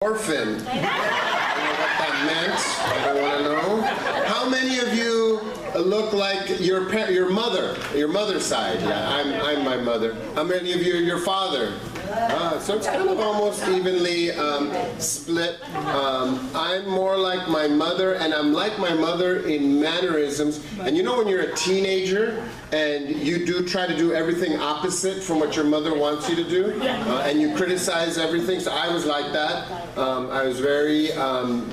orphan. I don't know what that meant. I don't want to know. How many of you look like your mother's side? Yeah, I'm my mother. How many of you are your father? So it's kind of almost evenly split. I'm more like my mother, and I'm like my mother in mannerisms. And you know when you're a teenager and you do try to do everything opposite from what your mother wants you to do, and you criticize everything. So I was like that. I was very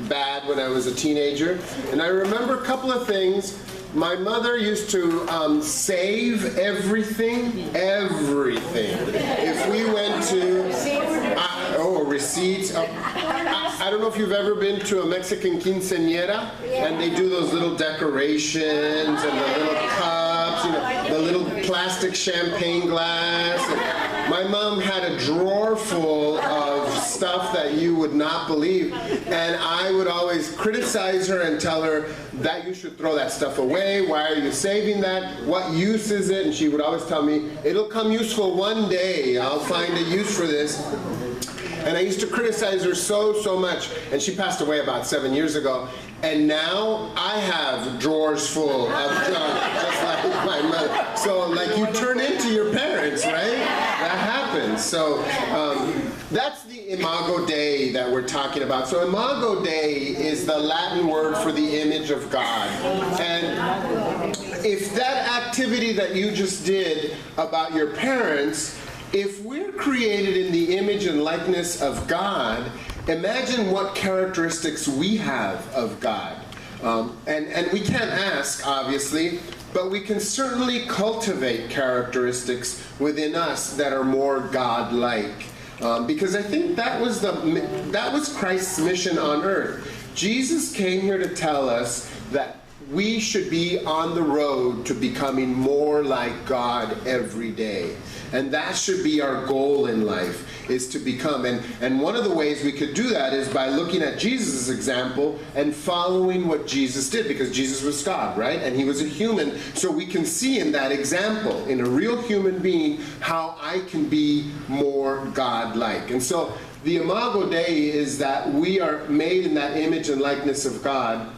bad when I was a teenager. And I remember a couple of things. My mother used to save everything. If we went to, receipts. I don't know if you've ever been to a Mexican quinceañera, and they do those little decorations and the little cups, the little plastic champagne glass. And my mom had a drawer full of stuff that you would not believe, and I would always criticize her and tell her that you should throw that stuff away. Why are you saving that? What use is it? And she would always tell me, it'll come useful one day. I'll find a use for this. And I used to criticize her so much. And she passed away about 7 years ago. And now I have drawers full of junk, just like my mother. So like you turn into your parents, right? That happens. So that's the Imago Dei that we're talking about. So Imago Dei is the Latin word for the image of God. And if that activity that you just did about your parents, if we're created in the image and likeness of God, imagine what characteristics we have of God. And we can't ask, obviously, but we can certainly cultivate characteristics within us that are more God-like. Because I think that was Christ's mission on earth. Jesus came here to tell us that we should be on the road to becoming more like God every day. And that should be our goal in life, is to become. And one of the ways we could do that is by looking at Jesus' example and following what Jesus did, because Jesus was God, right? And he was a human. So we can see in that example, in a real human being, how I can be more God-like. And so the Imago Dei is that we are made in that image and likeness of God.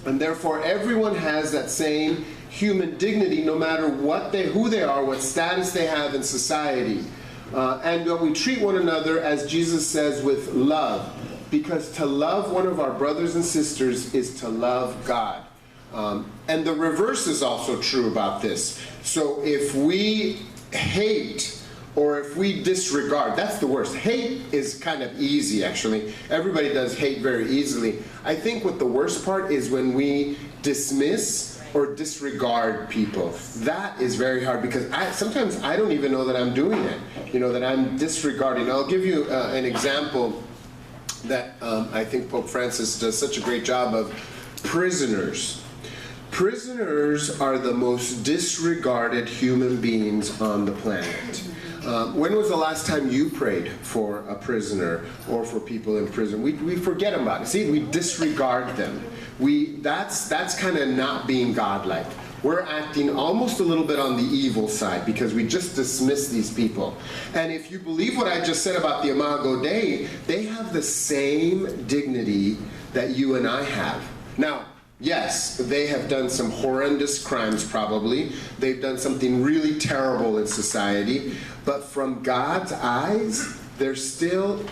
And therefore, everyone has that same human dignity, no matter who they are, what status they have in society. And we treat one another, as Jesus says, with love. Because to love one of our brothers and sisters is to love God. And the reverse is also true about this. So if we hate, or if we disregard, that's the worst. Hate is kind of easy, actually. Everybody does hate very easily. I think what the worst part is when we dismiss or disregard people. That is very hard, because sometimes I don't even know that I'm doing it, that I'm disregarding. I'll give you an example that I think Pope Francis does such a great job of. Prisoners. Prisoners are the most disregarded human beings on the planet. When was the last time you prayed for a prisoner or for people in prison? We forget about it. See, we disregard them. That's kind of not being godlike. We're acting almost a little bit on the evil side because we just dismiss these people. And if you believe what I just said about the Imago Dei, they have the same dignity that you and I have. Now, yes, they have done some horrendous crimes probably. They've done something really terrible in society. But from God's eyes, they're still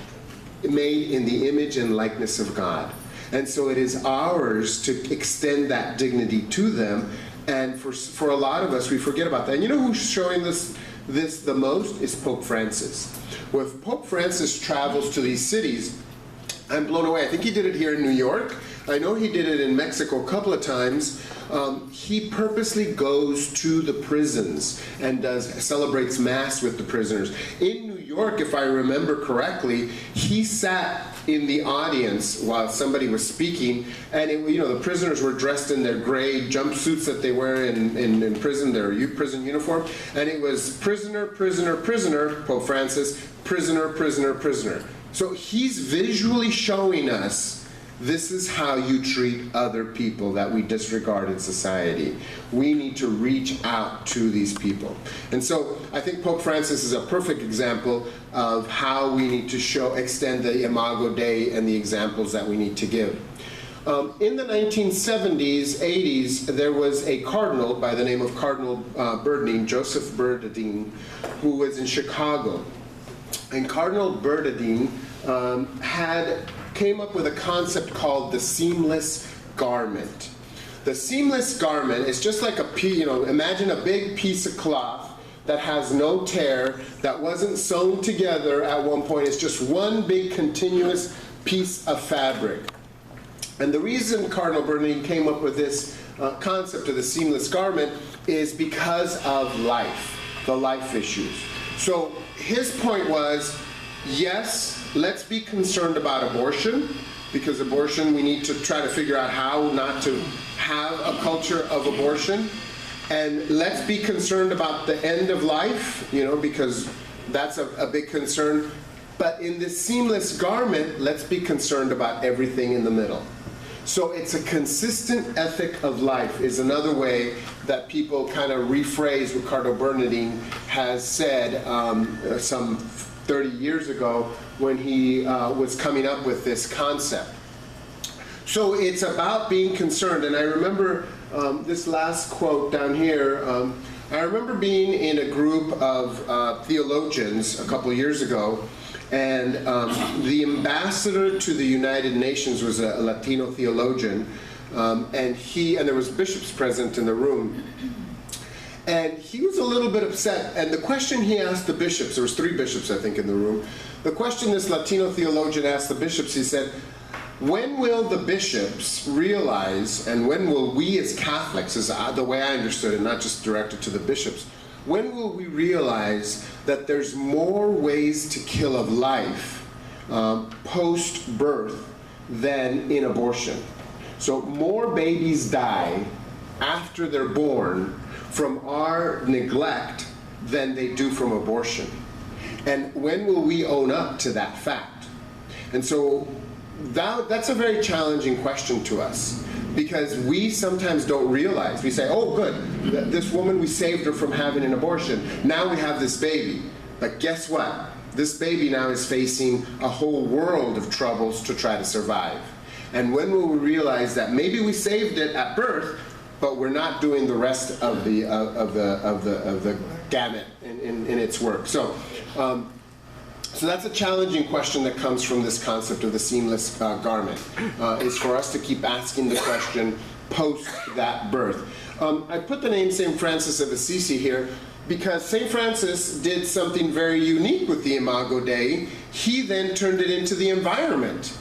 made in the image and likeness of God. And so it is ours to extend that dignity to them. And for a lot of us, we forget about that. And you know who's showing this the most? Is Pope Francis. Well, if Pope Francis travels to these cities, I'm blown away. I think he did it here in New York. I know he did it in Mexico a couple of times. He purposely goes to the prisons and celebrates Mass with the prisoners. In New York, if I remember correctly, he sat in the audience while somebody was speaking, and the prisoners were dressed in their gray jumpsuits that they wear in prison, their prison uniform, and it was prisoner, prisoner, prisoner, Pope Francis, prisoner, prisoner, prisoner. So he's visually showing us this is how you treat other people that we disregard in society. We need to reach out to these people. And so I think Pope Francis is a perfect example of how we need to extend the Imago Dei and the examples that we need to give. In the 1970s, 80s, there was a cardinal by the name of Cardinal Bernardine, Joseph Bernardine, who was in Chicago. And Cardinal Bernardine came up with a concept called the seamless garment. The seamless garment is just like imagine a big piece of cloth that has no tear, that wasn't sewn together at one point. It's just one big continuous piece of fabric. And the reason Cardinal Bernardine came up with this concept of the seamless garment is because of life, the life issues. So his point was, yes, let's be concerned about abortion, because abortion, we need to try to figure out how not to have a culture of abortion. And let's be concerned about the end of life, because that's a big concern. But in this seamless garment, let's be concerned about everything in the middle. So it's a consistent ethic of life is another way that people kind of rephrase what Cardinal Bernardine has said some 30 years ago when he was coming up with this concept. So it's about being concerned. And I remember this last quote down here. I remember being in a group of theologians a couple of years ago, and the ambassador to the United Nations was a Latino theologian, and there was bishops present in the room. And he was a little bit upset, and the question he asked the bishops, there was 3 bishops I think in the room, the question this Latino theologian asked the bishops, he said, when will the bishops realize, and when will we as Catholics, is the way I understood it, not just directed to the bishops, when will we realize that there's more ways to kill a life post-birth than in abortion? So more babies die after they're born from our neglect than they do from abortion. And when will we own up to that fact? And so that's a very challenging question to us, because we sometimes don't realize. We say, oh good, this woman, we saved her from having an abortion. Now we have this baby. But guess what? This baby now is facing a whole world of troubles to try to survive. And when will we realize that maybe we saved it at birth, but we're not doing the rest of the gamut in its work? So that's a challenging question that comes from this concept of the seamless garment, is for us to keep asking the question post that birth. I put the name St. Francis of Assisi here because St. Francis did something very unique with the Imago Dei. He then turned it into the environment.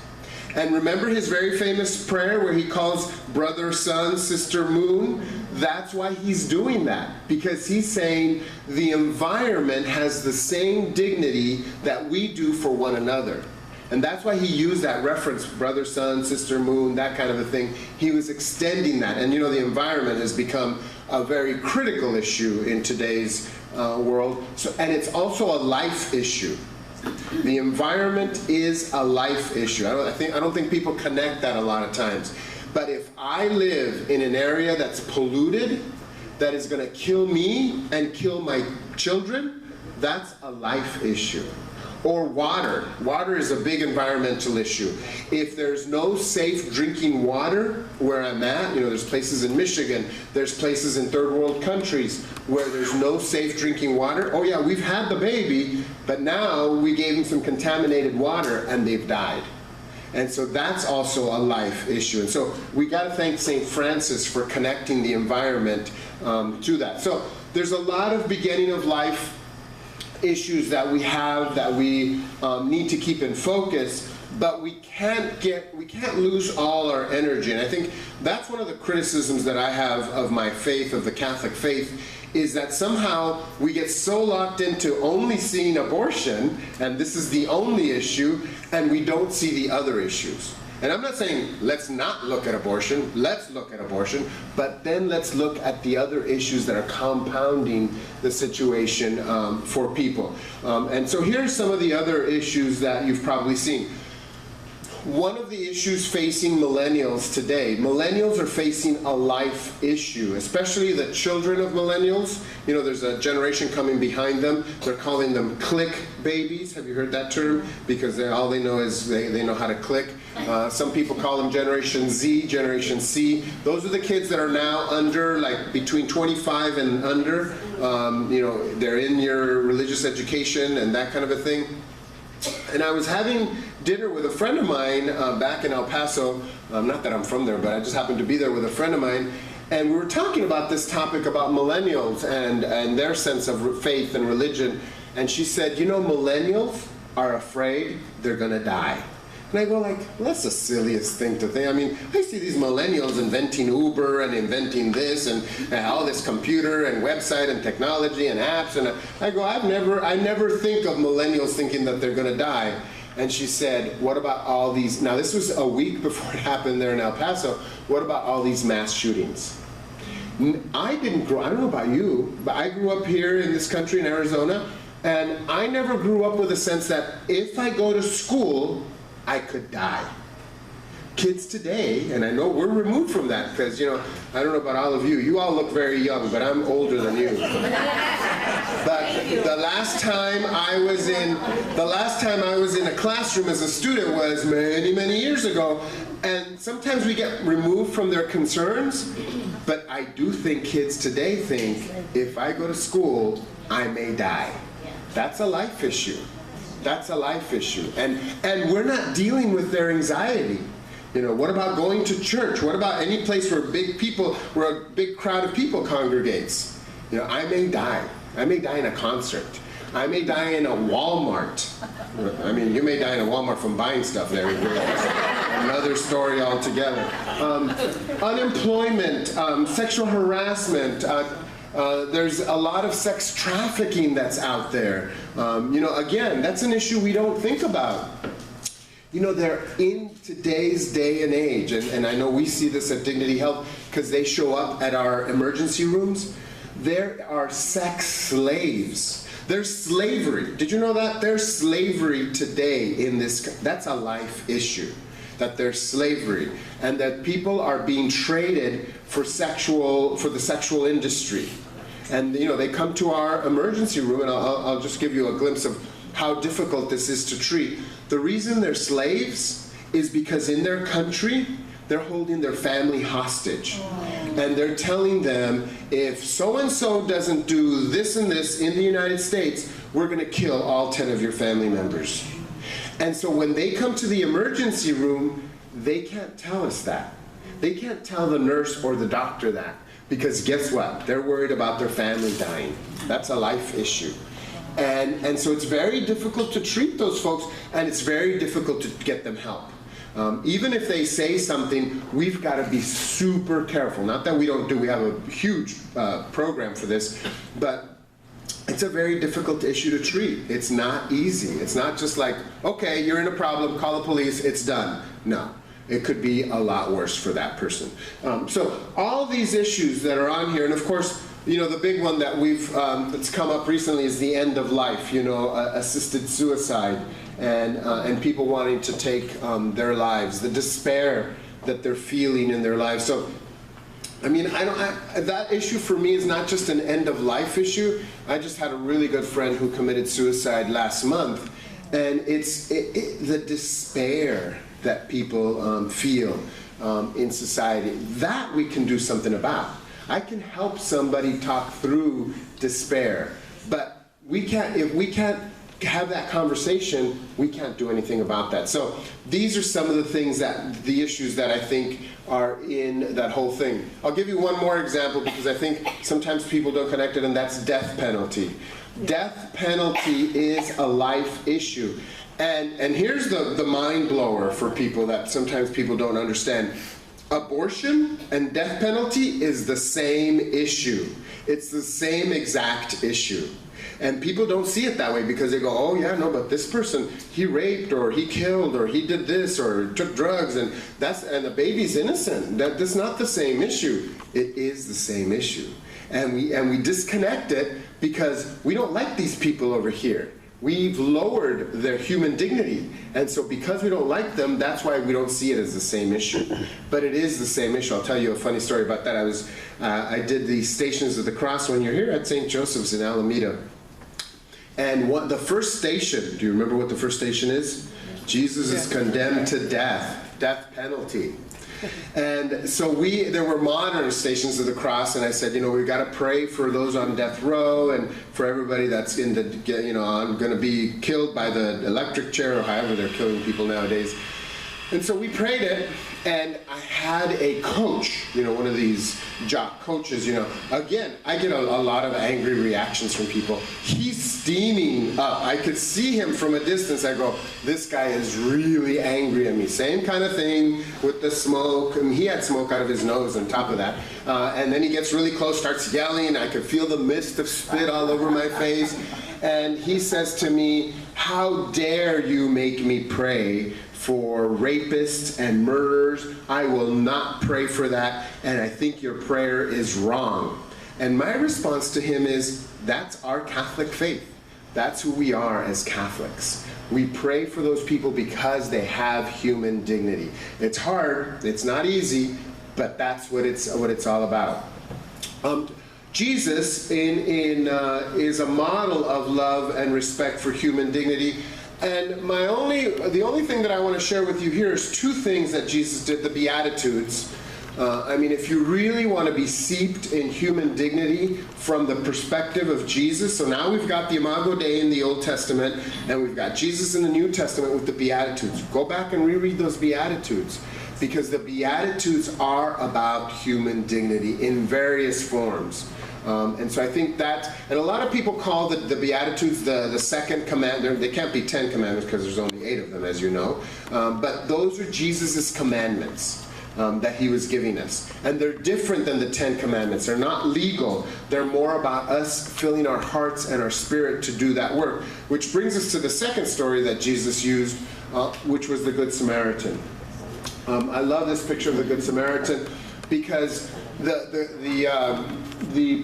And remember his very famous prayer where he calls brother sun, sister moon? That's why he's doing that, because he's saying the environment has the same dignity that we do for one another. And that's why he used that reference, brother sun, sister moon, that kind of a thing. He was extending that. And the environment has become a very critical issue in today's world. And it's also a life issue. The environment is a life issue. I don't think people connect that a lot of times. But if I live in an area that's polluted, that is going to kill me and kill my children, that's a life issue. Or water. Water is a big environmental issue. If there's no safe drinking water where I'm at, there's places in Michigan, there's places in third world countries where there's no safe drinking water. Oh yeah, we've had the baby, but now we gave them some contaminated water and they've died. And so that's also a life issue. And so we got to thank St. Francis for connecting the environment to that. So there's a lot of beginning of life issues that we have that we need to keep in focus, but we can't lose all our energy. And I think that's one of the criticisms that I have of my faith, of the Catholic faith, is that somehow we get so locked into only seeing abortion, and this is the only issue, and we don't see the other issues. And I'm not saying let's not look at abortion, let's look at abortion, but then let's look at the other issues that are compounding the situation for people. And so here's some of the other issues that you've probably seen. one of the issues facing millennials today. Millennials are facing a life issue, especially the children of millennials. You know, there's a generation coming behind them. They're calling them click babies. Have you heard that term? Because all they know is they know how to click. Some people call them Generation Z, Generation C. Those are the kids that are now under, like between 25 and under. You know, they're in your religious education and that kind of a thing. And I was having dinner with a friend of mine back in El Paso. Not that I'm from there, but I just happened to be there with a friend of mine. And we were talking about this topic about millennials and their sense of faith and religion. And she said, you know, millennials are afraid they're going to die. And I go like, well, that's the silliest thing to think. I mean, I see these millennials inventing Uber and inventing this and all this computer and website and technology and apps. And I go, I never think of millennials thinking that they're going to die. And she said, what about all these, now this was a week before it happened there in El Paso, what about all these mass shootings? I didn't grow, I don't know about you, but I grew up here in this country in Arizona, and I never grew up with a sense that if I go to school, I could die. Kids today, and I know we're removed from that because, you know, I don't know about all of you. You all look very young, but I'm older than you. But the last time I was in a classroom as a student was many, many years ago. And sometimes we get removed from their concerns, but I do think kids today think, if I go to school, I may die. That's a life issue. That's a life issue. And we're not dealing with their anxiety. You know, what about going to church? What about any place where where a big crowd of people congregates? You know, I may die. I may die in a concert. I may die in a Walmart. I mean, you may die in a Walmart from buying stuff there. Another story altogether. Unemployment, sexual harassment, there's a lot of sex trafficking that's out there. You know, again, that's an issue we don't think about. You know, they're in today's day and age, and I know we see this at Dignity Health because they show up at our emergency rooms. There are sex slaves. There's slavery. Did you know that? There's slavery today in this, that's a life issue. That there's slavery, and that people are being traded for the sexual industry. And you know, they come to our emergency room, and I'll just give you a glimpse of how difficult this is to treat. The reason they're slaves is because in their country, they're holding their family hostage. And they're telling them, if so-and-so doesn't do this and this in the United States, we're going to kill all 10 of your family members. And so when they come to the emergency room, they can't tell us that. They can't tell the nurse or the doctor that. Because guess what? They're worried about their family dying. That's a life issue. And so it's very difficult to treat those folks, and it's very difficult to get them help. Even if they say something, we've got to be super careful. Not that we have a huge program for this, but it's a very difficult issue to treat. It's not easy. It's not just like, okay, you're in a problem, call the police, it's done. No. It could be a lot worse for that person. So all these issues that are on here, and of course, you know, the big one that that's come up recently is the end of life, you know, assisted suicide, and people wanting to take their lives, the despair that they're feeling in their lives. So, I mean, that issue for me is not just an end of life issue. I just had a really good friend who committed suicide last month, and it's the despair that people feel in society. That we can do something about. I can help somebody talk through despair, but if we can't have that conversation, we can't do anything about that. So these are some of the issues that I think are in that whole thing. I'll give you one more example because I think sometimes people don't connect it, and that's death penalty. Death penalty is a life issue. And here's the mind blower for people that sometimes people don't understand. Abortion and death penalty is the same issue. It's the same exact issue. And people don't see it that way because they go, oh yeah, no, but this person, he raped or he killed or he did this or took drugs, and the baby's innocent. That's not the same issue. It is the same issue. And we disconnect it because we don't like these people over here. we've lowered their human dignity. And so because we don't like them, that's why we don't see it as the same issue. But it is the same issue. I'll tell you a funny story about that. I did the Stations of the Cross when you're here at St. Joseph's in Alameda. And the first station, do you remember what the first station is? Jesus is condemned to death penalty. And so there were modern Stations of the Cross, and I said, we've got to pray for those on death row and for everybody that's I'm going to be killed by the electric chair or however they're killing people nowadays. And so we prayed it, and I had a coach, one of these jock coaches, Again, I get a lot of angry reactions from people. He's steaming up. I could see him from a distance. I go, this guy is really angry at me. Same kind of thing with the smoke. I mean, he had smoke out of his nose on top of that. And then he gets really close, starts yelling. I could feel the mist of spit all over my face. And he says to me, how dare you make me pray for rapists and murderers? I will not pray for that, and I think your prayer is wrong. And my response to him is, that's our Catholic faith. That's who we are as Catholics. We pray for those people because they have human dignity. It's hard, it's not easy, but that's what it's all about. Jesus is a model of love and respect for human dignity. And the only thing that I want to share with you here is two things that Jesus did, the Beatitudes. If you really want to be seeped in human dignity from the perspective of Jesus, so now we've got the Imago Dei in the Old Testament, and we've got Jesus in the New Testament with the Beatitudes. Go back and reread those Beatitudes, because the Beatitudes are about human dignity in various forms. And so I think that, and a lot of people call the Beatitudes the second commandment. They can't be 10 commandments because there's only 8 of them, as you know. But those are Jesus' commandments that he was giving us. And they're different than the 10 commandments. They're not legal. They're more about us filling our hearts and our spirit to do that work. Which brings us to the second story that Jesus used, which was the Good Samaritan. I love this picture of the Good Samaritan because the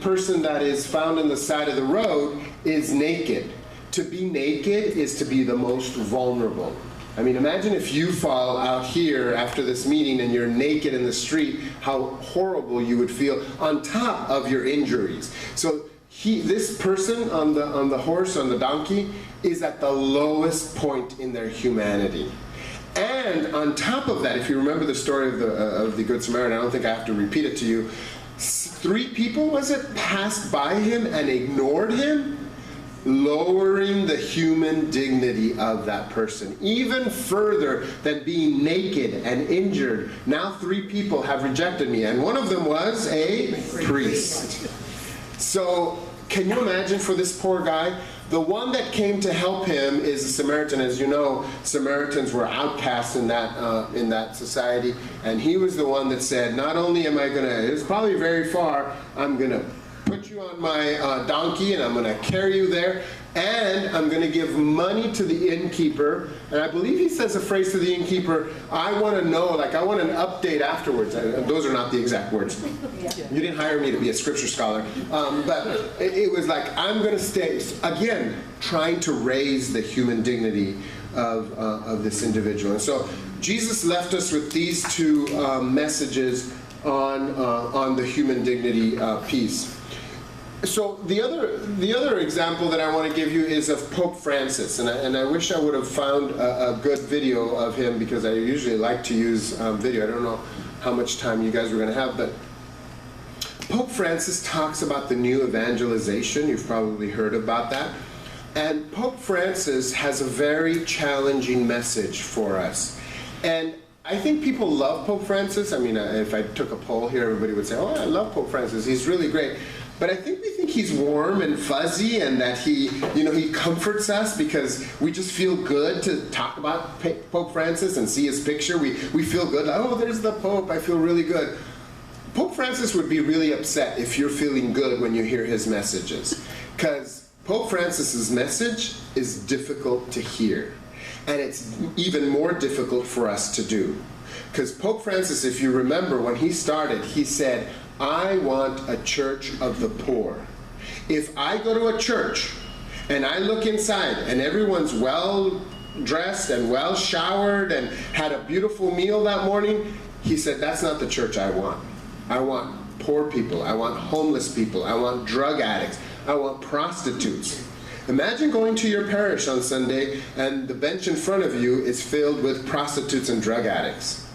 person that is found on the side of the road is naked. To be naked is to be the most vulnerable. Imagine if you fall out here after this meeting and you're naked in the street, how horrible you would feel on top of your injuries. So this person on the horse, on the donkey, is at the lowest point in their humanity. And on top of that, if you remember the story of the Good Samaritan, I don't think I have to repeat it to you, 3 people, passed by him and ignored him, lowering the human dignity of that person. Even further than being naked and injured, now 3 people have rejected me, and one of them was a priest. So, can you imagine for this poor guy? The one that came to help him is a Samaritan. As you know, Samaritans were outcasts in that society, and he was the one that said, not only am I going to, it's probably very far, I'm going to put you on my donkey and I'm going to carry you there, and I'm going to give money to the innkeeper. And I believe he says a phrase to the innkeeper, I want to know, I want an update afterwards. Those are not the exact words. You didn't hire me to be a scripture scholar. But it was I'm going to stay, again, trying to raise the human dignity of this individual. And so Jesus left us with these 2 messages on the human dignity piece. So the other example that I want to give you is of Pope Francis, and I wish I would have found a good video of him, because I usually like to use video. I don't know how much time you guys were going to have, but Pope Francis talks about the new evangelization. You've probably heard about that. And Pope Francis has a very challenging message for us. And I think people love Pope Francis. If I took a poll here, everybody would say, oh, I love Pope Francis. He's really great. But I think we think he's warm and fuzzy, and that he comforts us because we just feel good to talk about Pope Francis and see his picture. We feel good. Oh, there's the Pope. I feel really good. Pope Francis would be really upset if you're feeling good when you hear his messages, because Pope Francis's message is difficult to hear, and it's even more difficult for us to do. Because Pope Francis, if you remember, when he started, he said, I want a church of the poor. If I go to a church and I look inside and everyone's well dressed and well showered and had a beautiful meal that morning, he said, that's not the church I want. I want poor people, I want homeless people, I want drug addicts, I want prostitutes. Imagine going to your parish on Sunday and the bench in front of you is filled with prostitutes and drug addicts.